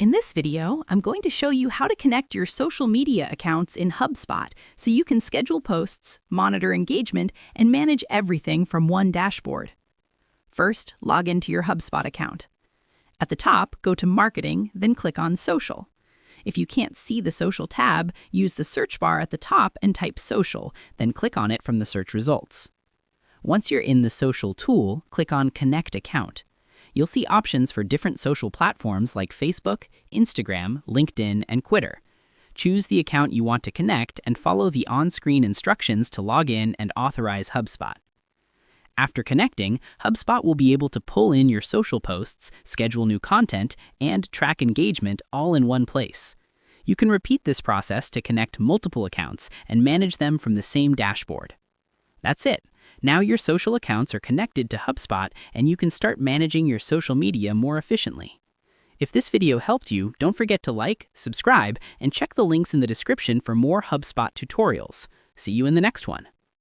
In this video, I'm going to show you how to connect your social media accounts in Hubspot so you can schedule posts, monitor engagement, and manage everything from one dashboard. First, log into your Hubspot account. At the top, go to Marketing, then click on Social. If you can't see the Social tab, use the search bar at the top and type Social, then click on it from the search results. Once you're in the Social tool, click on Connect Account. You'll see options for different social platforms like Facebook, Instagram, LinkedIn, and Twitter. Choose the account you want to connect and follow the on-screen instructions to log in and authorize Hubspot. After connecting, Hubspot will be able to pull in your social posts, schedule new content, and track engagement all in one place. You can repeat this process to connect multiple accounts and manage them from the same dashboard. That's it. Now your social accounts are connected to Hubspot and you can start managing your social media more efficiently. If this video helped you, don't forget to like, subscribe, and check the links in the description for more Hubspot tutorials. See you in the next one.